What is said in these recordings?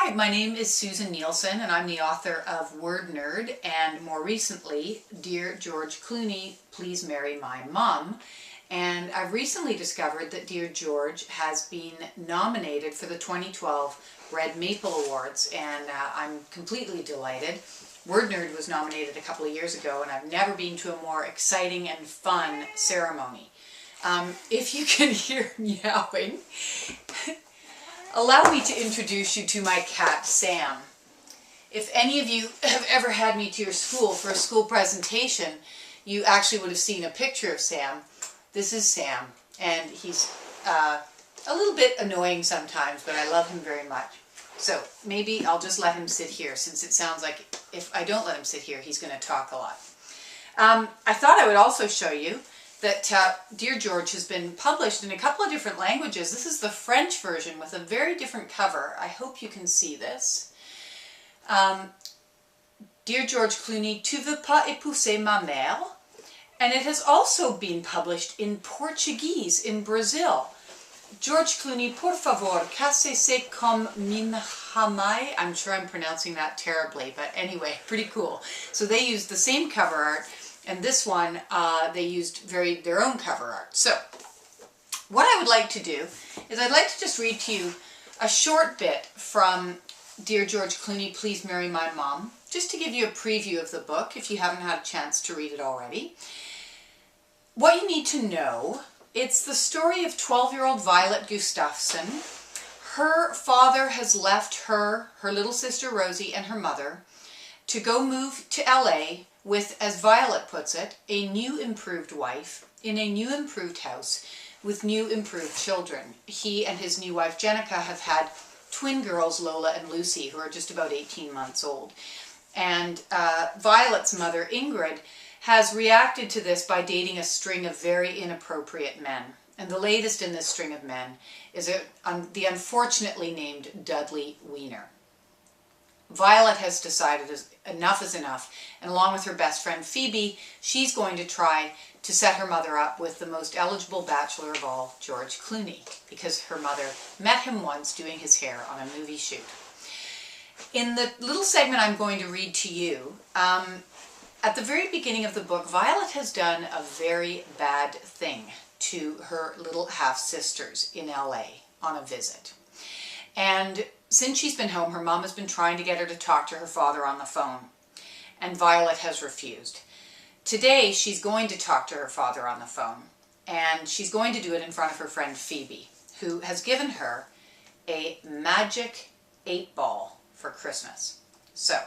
Hi, my name is Susin Nielsen and I'm the author of Word Nerd and more recently, Dear George Clooney, Please Marry My Mom. And I've recently discovered that Dear George has been nominated for the 2012 Red Maple Awards and I'm completely delighted. Word Nerd was nominated a couple of years ago and I've never been to a more exciting and fun ceremony. If you can hear meowing, allow me to introduce you to my cat, Sam. If any of you have ever had me to your school for a school presentation, you actually would have seen a picture of Sam. This is Sam, and he's a little bit annoying sometimes, but I love him very much. So maybe I'll just let him sit here, since it sounds like if I don't let him sit here, he's going to talk a lot. I thought I would also show you that Dear George has been published in a couple of different languages. This is the French version with a very different cover. I hope you can see this. Dear George Clooney, tu veux pas épouser ma mère? And it has also been published in Portuguese in Brazil. George Clooney, por favor, case-se com min hamai. I'm sure I'm pronouncing that terribly, but anyway, pretty cool. So they used the same cover art. And this one, they used their own cover art. So, what I would like to do is I'd like to just read to you a short bit from Dear George Clooney, Please Marry My Mom, just to give you a preview of the book if you haven't had a chance to read it already. What you need to know, it's the story of 12-year-old Violet Gustafsson. Her father has left her little sister Rosie, and her mother to go move to LA with, as Violet puts it, a new improved wife in a new improved house with new improved children. He and his new wife Jenica have had twin girls, Lola and Lucy, who are just about 18 months old. And Violet's mother, Ingrid, has reacted to this by dating a string of very inappropriate men. And the latest in this string of men is the unfortunately named Dudley Weiner. Violet has decided enough is enough, and along with her best friend Phoebe, she's going to try to set her mother up with the most eligible bachelor of all, George Clooney, because her mother met him once doing his hair on a movie shoot. In the little segment I'm going to read to you, at the very beginning of the book, Violet has done a very bad thing to her little half-sisters in LA on a visit. And since she's been home, her mom has been trying to get her to talk to her father on the phone, and Violet has refused. Today, she's going to talk to her father on the phone, and she's going to do it in front of her friend Phoebe, who has given her a magic 8-ball for Christmas. So,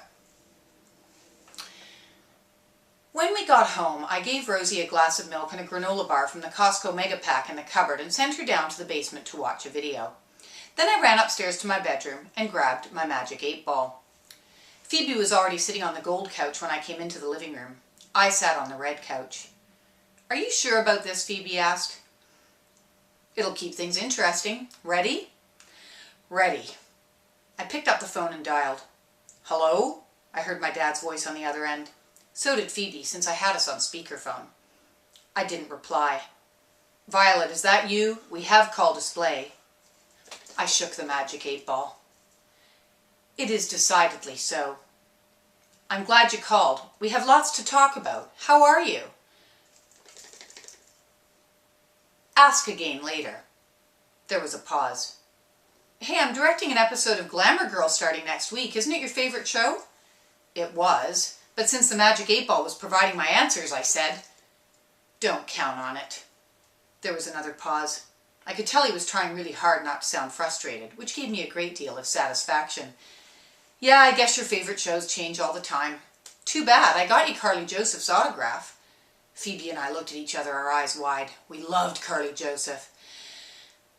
when we got home, I gave Rosie a glass of milk and a granola bar from the Costco Mega Pack in the cupboard and sent her down to the basement to watch a video. Then I ran upstairs to my bedroom and grabbed my magic 8-ball. Phoebe was already sitting on the gold couch when I came into the living room. I sat on the red couch. "Are you sure about this?" Phoebe asked. "It'll keep things interesting. Ready?" "Ready." I picked up the phone and dialed. "Hello?" I heard my dad's voice on the other end. So did Phoebe, since I had us on speakerphone. I didn't reply. "Violet, is that you? We have call display." I shook the magic 8-ball. "It is decidedly so." "I'm glad you called. We have lots to talk about. How are you?" "Ask again later." There was a pause. "Hey, I'm directing an episode of Glamour Girl starting next week. Isn't it your favorite show?" It was, but since the magic 8-ball was providing my answers, I said, "Don't count on it." There was another pause. I could tell he was trying really hard not to sound frustrated, which gave me a great deal of satisfaction. "Yeah, I guess your favorite shows change all the time. Too bad, I got you Carly Joseph's autograph." Phoebe and I looked at each other, our eyes wide. We loved Carly Joseph.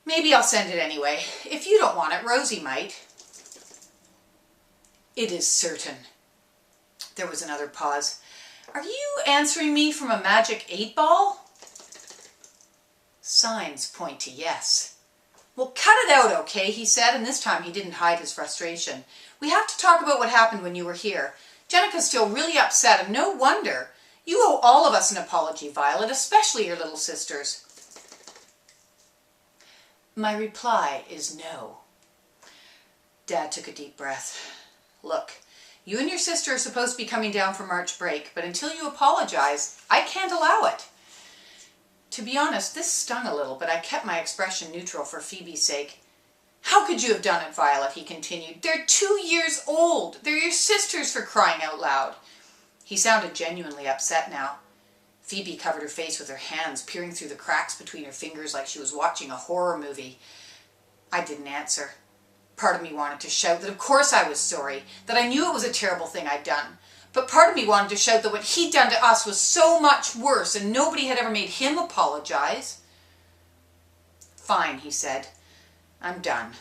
"Maybe I'll send it anyway. If you don't want it, Rosie might." "It is certain." There was another pause. "Are you answering me from a magic 8-ball? Signs point to yes." "Well, cut it out, okay?" he said, and this time he didn't hide his frustration. "We have to talk about what happened when you were here. Jenica's still really upset, and no wonder. You owe all of us an apology, Violet, especially your little sisters." My reply is no. Dad took a deep breath. Look, you and your sister are supposed to be coming down for March break, but until you apologize, I can't allow it. To be honest, this stung a little, but I kept my expression neutral for Phoebe's sake. How could you have done it, Violet? He continued. They're 2 years old. They're your sisters, for crying out loud. He sounded genuinely upset now. Phoebe covered her face with her hands, peering through the cracks between her fingers like she was watching a horror movie. I didn't answer. Part of me wanted to shout that of course I was sorry, that I knew it was a terrible thing I'd done. But part of me wanted to shout that what he'd done to us was so much worse and nobody had ever made him apologize. Fine, he said. I'm done.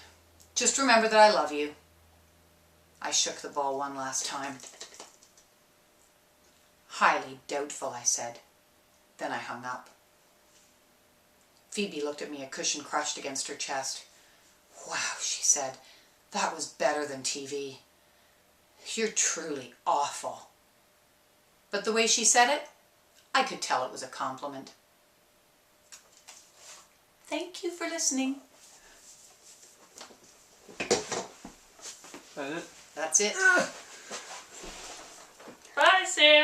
Just remember that I love you. I shook the ball one last time. Highly doubtful, I said. Then I hung up. Phoebe looked at me, a cushion crushed against her chest. Wow, she said. That was better than TV. You're truly awful. But the way she said it, I could tell it was a compliment. Thank you for listening. That's it? That's it. Bye, Sam.